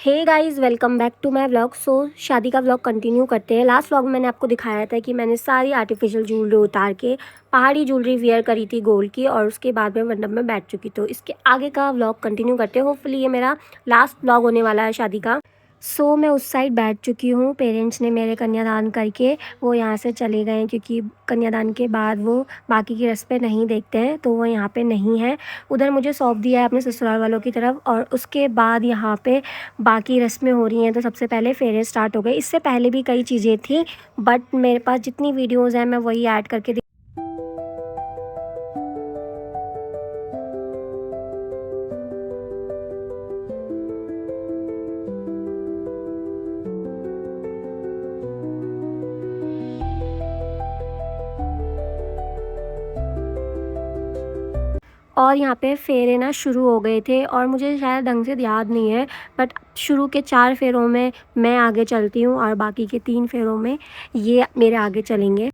Hey guys, welcome back to my vlog. शादी का vlog continue करते हैं। लास्ट व्लॉग में मैंने आपको दिखाया था कि मैंने सारी आर्टिफिशियल ज्वेलरी उतार के पहाड़ी ज्वेलरी वेयर करी थी गोल्ड की, और उसके बाद में मंडप में बैठ चुकी। तो इसके आगे का व्लॉग कंटिन्यू करते हैं। होपफुली ये मेरा लास्ट व्लॉग होने वाला है शादी का। मैं उस साइड बैठ चुकी हूँ। पेरेंट्स ने मेरे कन्यादान करके वो यहाँ से चले गए, क्योंकि कन्यादान के बाद वो बाकी की रस्में नहीं देखते हैं, तो वो यहाँ पे नहीं है। उधर मुझे सौंप दिया है अपने ससुराल वालों की तरफ, और उसके बाद यहाँ पे बाकी रस्में हो रही हैं। तो सबसे पहले फेरे स्टार्ट हो गए। इससे पहले भी कई चीज़ें थी, बट मेरे पास जितनी वीडियोज़ हैं मैं वही ऐड करके और यहाँ पे फेरे ना शुरू हो गए थे, और मुझे शायद ढंग से याद नहीं है, बट शुरू के 4 फेरों में मैं आगे चलती हूँ और बाकी के 3 फेरों में ये मेरे आगे चलेंगे।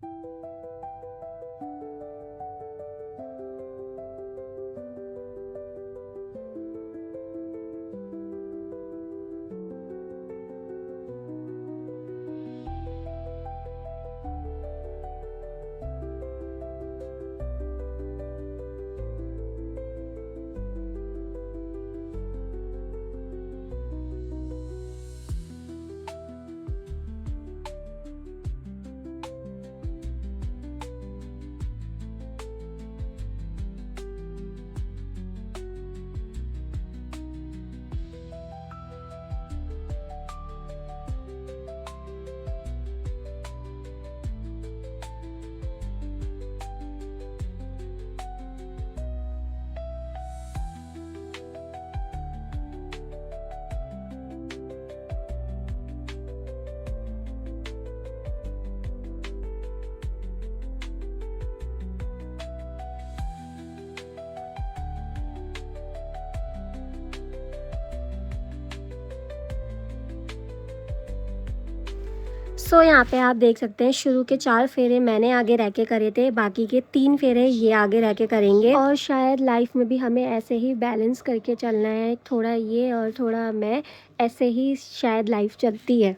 यहाँ पे आप देख सकते हैं, शुरू के 4 फेरे मैंने आगे रह के करे थे, बाकी के 3 फेरे ये आगे रह के करेंगे। और शायद लाइफ में भी हमें ऐसे ही बैलेंस करके चलना है, थोड़ा ये और थोड़ा मैं, ऐसे ही शायद लाइफ चलती है।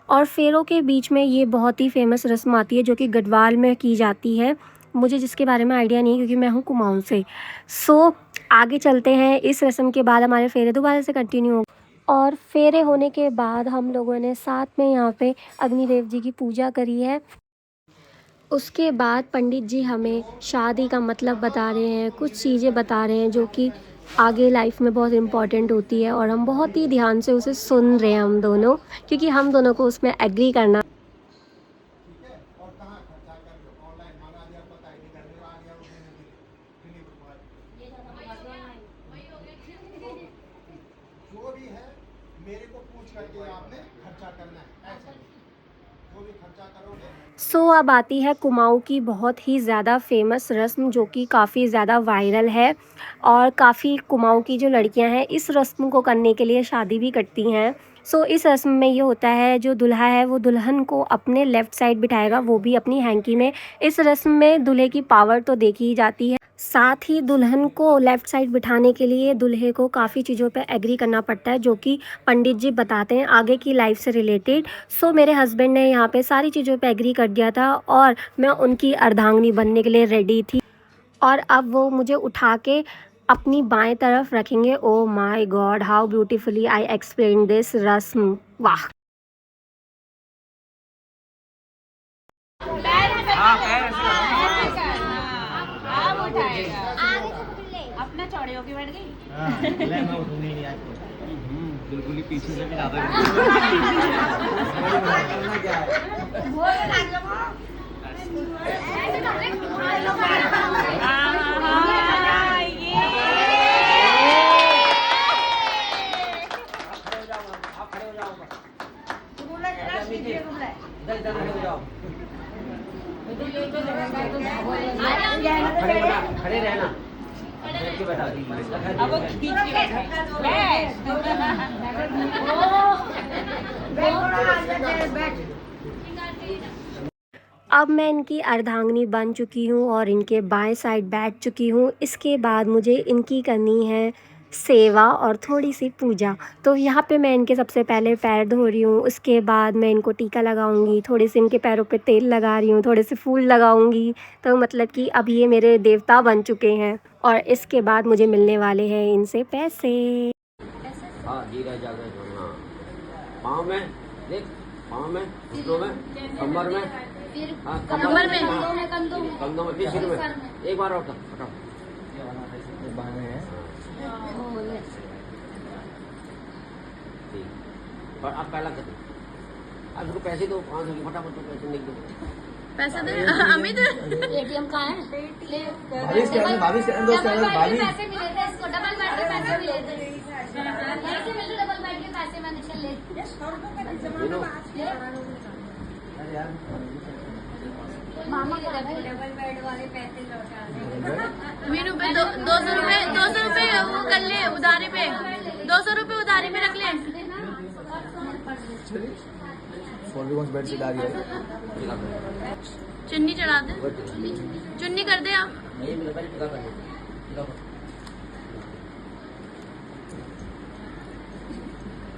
और फेरों के बीच में ये बहुत ही फेमस रस्म आती है जो कि गढ़वाल में की जाती है। मुझे जिसके बारे में आइडिया नहीं है, क्योंकि मैं हूँ कुमाऊँ से। आगे चलते हैं। इस रस्म के बाद हमारे फेरे दोबारा से कंटिन्यू हो, और फेरे होने के बाद हम लोगों ने साथ में यहाँ पे अग्निदेव जी की पूजा करी है। उसके बाद पंडित जी हमें शादी का मतलब बता रहे हैं, कुछ चीज़ें बता रहे हैं जो कि आगे लाइफ में बहुत इम्पॉर्टेंट होती है, और हम बहुत ही ध्यान से उसे सुन रहे हैं हम दोनों, क्योंकि हम दोनों को उसमें एग्री करना। जो भी है मेरे को पूछ करके आपने खर्चा करना है, ऐसे जो भी खर्चा करोगे। अब आती है कुमाऊँ की बहुत ही ज़्यादा फेमस रस्म, जो कि काफ़ी ज़्यादा वायरल है, और काफ़ी कुमाऊँ की जो लड़कियां हैं इस रस्म को करने के लिए शादी भी करती हैं। इस रस्म में ये होता है, जो दूल्हा है वो दुल्हन को अपने लेफ़्ट साइड बिठाएगा, वो भी अपनी हैंकी में। इस रस्म में दूल्हे की पावर तो देखी ही जाती है, साथ ही दुल्हन को लेफ़्ट साइड बिठाने के लिए दूल्हे को काफ़ी चीज़ों पे एग्री करना पड़ता है, जो कि पंडित जी बताते हैं आगे की लाइफ से रिलेटेड। मेरे हस्बैंड ने यहाँ पे सारी चीज़ों पे एग्री कर दिया था, और मैं उनकी अर्धांगिनी बनने के लिए रेडी थी। और अब वो मुझे उठा के अपनी बाएं तरफ रखेंगे। Oh my God, how beautifully I explain this रस्म। वाह। अपना चौड़े होके बैठ गई। बिल्कुल ही पीछे से भी ज्यादा खड़े रहना। अब वो खींच के अब मैं इनकी अर्धांगिनी बन चुकी हूँ और इनके बाएं साइड बैठ चुकी हूँ। इसके बाद मुझे इनकी करनी है सेवा और थोड़ी सी पूजा। तो यहाँ पे मैं इनके सबसे पहले पैर धो रही हूँ, उसके बाद मैं इनको टीका लगाऊंगी, थोड़ी सी इनके पैरों पे तेल लगा रही हूँ, थोड़े से फूल लगाऊंगी। तो मतलब कि अब ये मेरे देवता बन चुके हैं और इसके बाद मुझे मिलने वाले हैं इनसे पैसे। हाँ धीरे जाकर हाँ पाँव में देख, पाँव में, घुटनों में, कमर में, हाँ कमर में, कंधों में, फिर सिर में। एक बार और हटाओ। और अब पहला कर अब उसको पैसे दो, 500 की फटाफट पैसे लिख दो। पैसे दे अमित। एटीएम कहाँ है? पैसे मिले थे इसको, डबल बेड के पैसे मिले थे। ऐसे मिले डबल बेड के पैसे मैंने चल ले। मामा को डबल बेड वाले पैसे लौटा दे। मीनू पे 200 रुपए वो कर ले उधारी पे, 200 रुपए उधारी में रख ले। बेड से डाल चुन्नी चढ़ा दे, चुन्नी कर दे आप।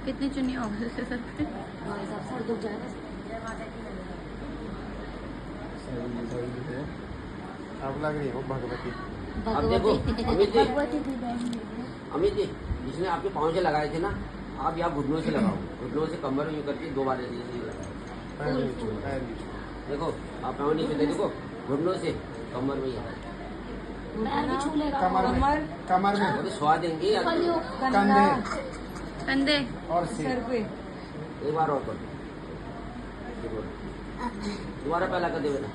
कितनी चुन्नी होगी सर पे? अब लग रही हो भगवती। अब देखो अमित जी जिसने आपके पाँव से लगाए थे ना, आप यहाँ घुटनों से लगाओ, घुटनों से कमर में करके 2 बार देखो, आप पाँव नीचे देखो, घुटनों से कमर में कमर में तो स्वाद देंगे कंधे कंधे और सिर पे। एक बार और कर दोबारा पहला कर दे बेटा,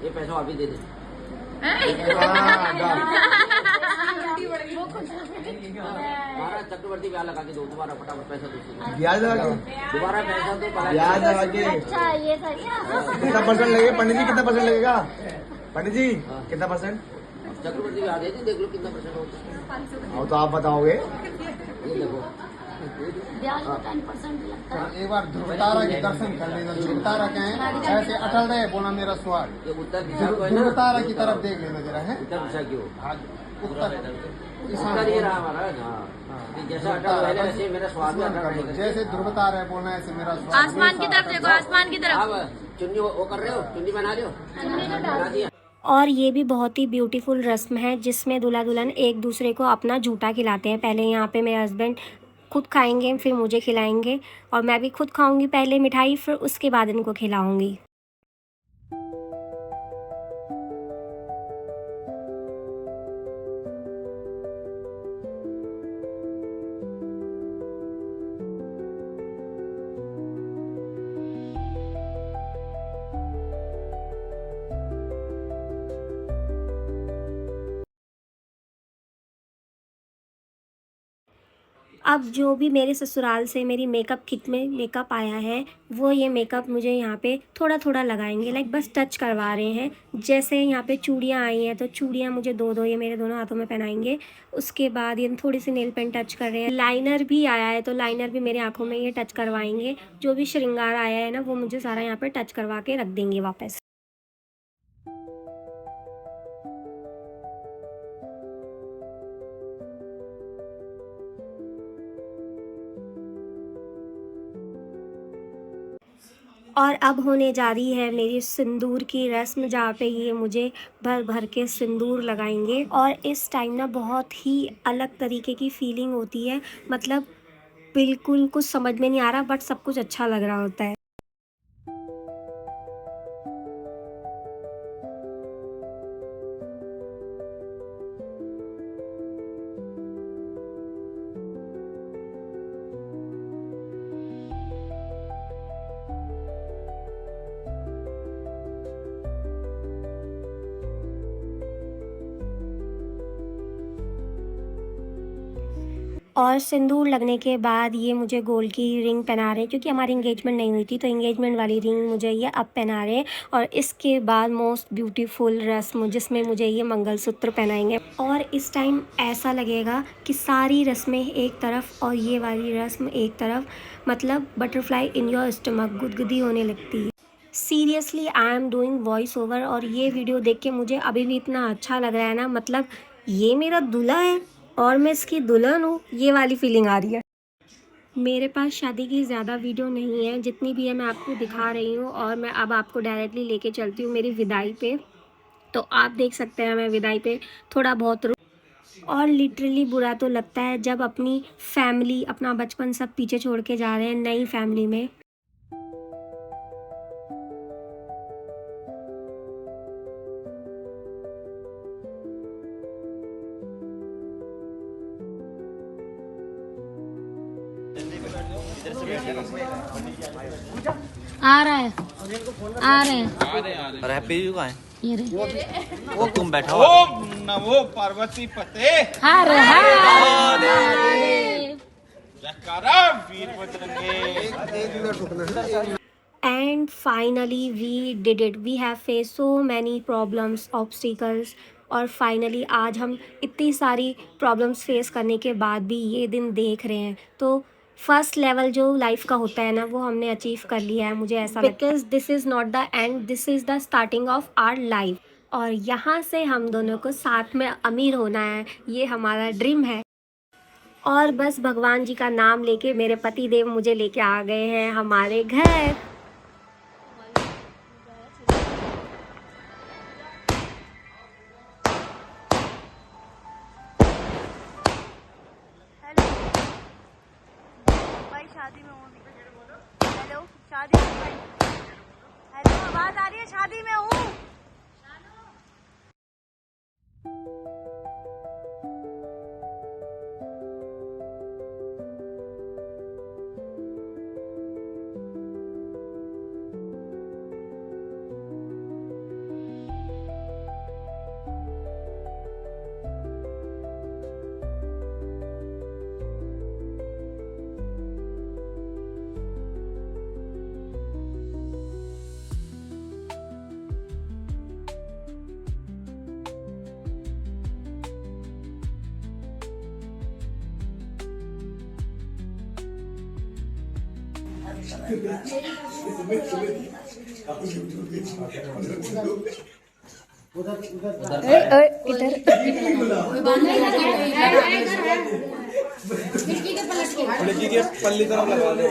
ये पैसा वापिस दे दे। महाराज चक्रवर्ती ब्याज लगा के दो, दोबारा फटाफट पैसा दो, ब्याज लगा के, दोबारा पैसा दो, ब्याज लगा के। अच्छा ये था क्या? कितना परसेंट लगेगा पंडित जी? कितना परसेंट लगेगा पंडित जी? कितना परसेंट? चक्रवर्ती ब्याज दे दी, देख लो कितना परसेंट होता है। तो आप बताओगे। ये देखो ब्याज का 10% लगता है। एक बार ध्रुवतारा के दर्शन कर लेना। ध्रुवतारा क्या है? ऐसे अटल रहे, बोला मेरा स्वाद। ये उत्तर दिशा को है ना, ध्रुवतारा की तरफ देख लेना जरा है। उत्तर दिशा की हो, उत्तर उत्तर ये रहा महाराज। हाँ जैसा अटल रहेगा वैसे मेरा स्वाद भी अटल रहेगा। जैसे ध्रुवतारा है बोलना, ऐसे मेरा स्वाद। आसमान की तरफ देखो, आसमान की तरफ। आप चुन्नी वो कर रहे हो, चुन्नी बना रहे हो, बना दिया। और ये भी बहुत ही ब्यूटीफुल रस्म है जिसमें दूल्हा दुल्हन एक दूसरे को अपना जूता खिलाते हैं। पहले यहाँ पे मेरे हस्बैंड खुद खाएंगे, फिर मुझे खिलाएंगे, और मैं भी खुद खाऊंगी पहले मिठाई, फिर उसके बाद इनको खिलाऊंगी। अब जो भी मेरे ससुराल से मेरी मेकअप किट में मेकअप आया है, वो ये मेकअप मुझे यहाँ पे थोड़ा थोड़ा लगाएंगे, लाइक बस टच करवा रहे हैं। जैसे यहाँ पे चूड़ियाँ आई हैं तो चूड़ियाँ मुझे दो ये मेरे दोनों हाथों में पहनाएंगे। उसके बाद ये थोड़ी सी नेल पेंट टच कर रहे हैं। लाइनर भी आया है तो लाइनर भी मेरे आँखों में ये टच करवाएंगे। जो भी श्रृंगार आया है ना, वो मुझे सारा यहाँ पर टच करवा के रख देंगे वापस। और अब होने जा रही है मेरी सिंदूर की रस्म, जहाँ पे ये मुझे भर भर के सिंदूर लगाएंगे। और इस टाइम ना बहुत ही अलग तरीके की फीलिंग होती है, मतलब बिल्कुल कुछ समझ में नहीं आ रहा, बट सब कुछ अच्छा लग रहा होता है। और सिंदूर लगने के बाद ये मुझे गोल्ड की रिंग पहना रहे हैं, क्योंकि हमारी इंगेजमेंट नहीं हुई थी, तो इंगेजमेंट वाली रिंग मुझे ये अब पहना रहे हैं। और इसके बाद मोस्ट ब्यूटीफुल रस्म जिसमें मुझे ये मंगलसूत्र पहनाएंगे। और इस टाइम ऐसा लगेगा कि सारी रस्में एक तरफ और ये वाली रस्म एक तरफ, मतलब बटरफ्लाई इन योर स्टमक, गुदगुदी होने लगती है। Seriously I am doing voice over और ये वीडियो देख के मुझे अभी भी इतना अच्छा लग रहा है ना, मतलब ये मेरा दूल्हा है और मैं इसकी दुल्हन हूँ, ये वाली फीलिंग आ रही है। मेरे पास शादी की ज़्यादा वीडियो नहीं है, जितनी भी है मैं आपको दिखा रही हूँ और मैं अब आपको डायरेक्टली लेके चलती हूँ मेरी विदाई पे। तो आप देख सकते हैं मैं विदाई पे थोड़ा बहुत और लिटरली बुरा तो लगता है जब अपनी फैमिली, अपना बचपन सब पीछे छोड़ के जा रहे हैं नई फैमिली में। आ रहा है, आ रहे हैं। और हैप्पी भी कहाँ है? ये रहे। वो तुम बैठा हुआ। ओम नमो पार्वती पते हर हर जयकारा वीर Bajrangi. And finally we did it. We have faced so many problems, obstacles और फाइनली आज हम इतनी सारी प्रॉब्लम्स फेस करने के बाद भी ये दिन देख रहे हैं। तो फर्स्ट लेवल जो लाइफ का होता है ना, वो हमने अचीव कर लिया है, मुझे ऐसा लगता है। Because this is not the end, this is the starting of our life. और यहाँ से हम दोनों को साथ में अमीर होना है, ये हमारा ड्रीम है। और बस भगवान जी का नाम लेके मेरे पति देव मुझे लेके आ गए हैं हमारे घर। भाई शादी में हूँ। हेलो, शादी में भाई। हेलो, आवाज आ रही है? शादी में हूँ। लड़की के पल्ली तरफ लगा दो।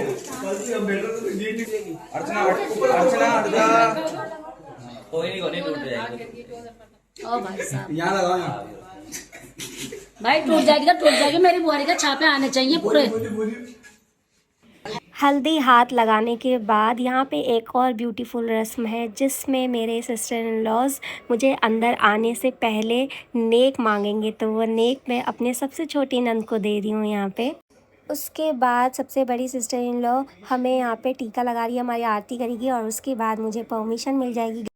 अर्चना अर्चना अर्चना कोई नहीं टूट जाएगी। ओ भाई साहब, यहाँ लगाओ यहाँ। भाई टूट जाएगी तो टूट जाएगी, मेरी बुआरी का छापे आने चाहिए पूरे। हल्दी हाथ लगाने के बाद यहाँ पे एक और ब्यूटीफुल रस्म है, जिसमें मेरे सिस्टर इन लॉज मुझे अंदर आने से पहले नेक मांगेंगे। तो वो नेक मैं अपने सबसे छोटी नंद को दे रही हूँ यहाँ पे। उसके बाद सबसे बड़ी सिस्टर इन लॉ हमें यहाँ पे टीका लगा रही है, हमारी आरती करेगी और उसके बाद मुझे परमिशन मिल जाएगी।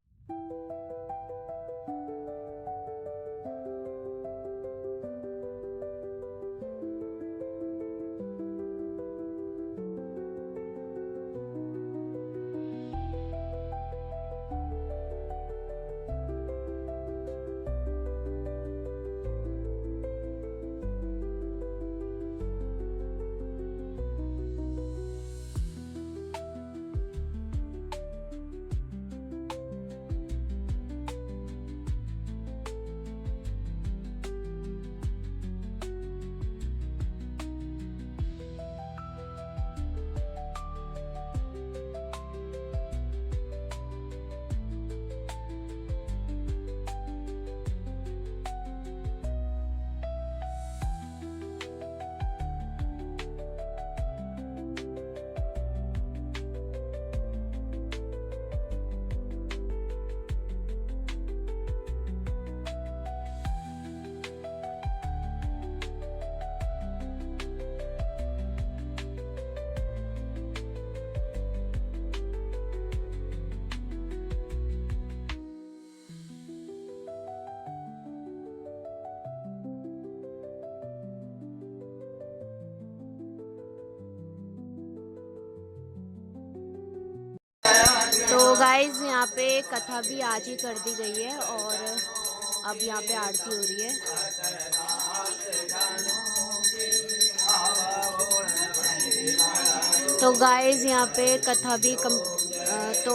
तो गाइज यहाँ पे कथा भी आज ही कर दी गई है और अब यहाँ पे आरती हो रही है। तो गाइज यहाँ पे कथा भी तो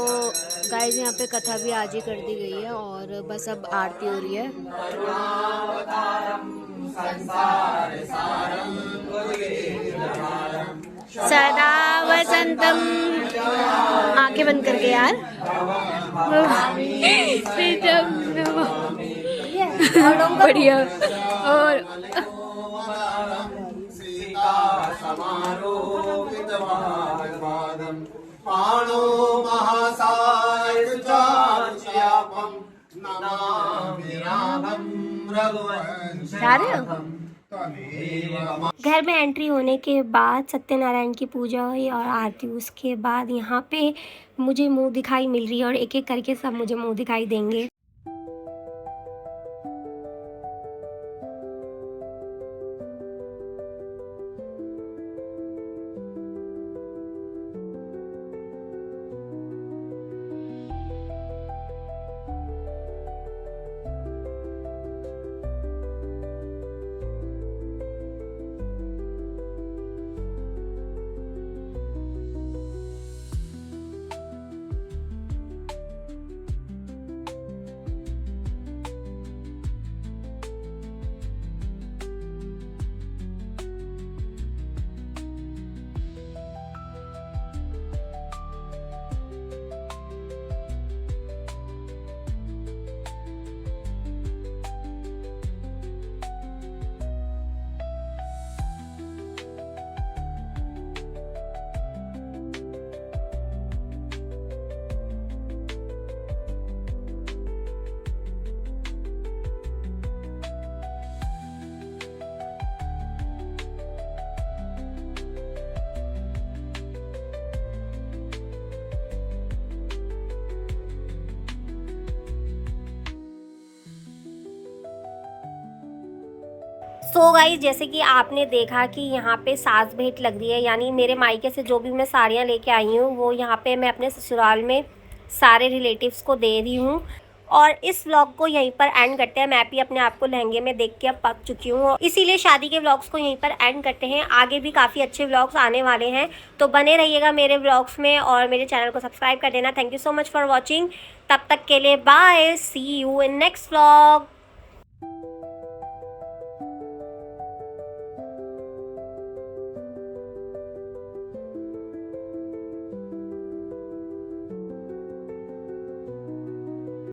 गाइस यहाँ पे कथा भी आज ही कर दी गई है और बस अब आरती हो रही है। सदा वसंतम, आंखें बंद करके यार। बढ़िया। और पाणो महासायुजाच्यापं नमामि रामं रघुवंशनाथं। घर में एंट्री होने के बाद सत्यनारायण की पूजा हुई और आरती, उसके बाद यहाँ पे मुझे मुंह दिखाई मिल रही है और एक एक करके सब मुझे मुंह दिखाई देंगे। सो गाइस, जैसे कि आपने देखा कि यहाँ पे सास भेंट लग रही है, यानी मेरे मायके से जो भी मैं साड़ियाँ लेके आई हूँ वो यहाँ पे मैं अपने ससुराल में सारे रिलेटिव्स को दे रही हूँ। और इस व्लॉग को यहीं पर एंड करते हैं। मैं भी अपने आप को लहंगे में देख के अब पक चुकी हूँ, इसीलिए शादी के व्लॉग्स को यहीं पर एंड करते हैं। आगे भी काफ़ी अच्छे व्लॉग्स आने वाले हैं, तो बने रहिएगा मेरे व्लॉग्स में और मेरे चैनल को सब्सक्राइब कर देना। Thank you so much for watching. तब तक के लिए bye, see you in next vlog.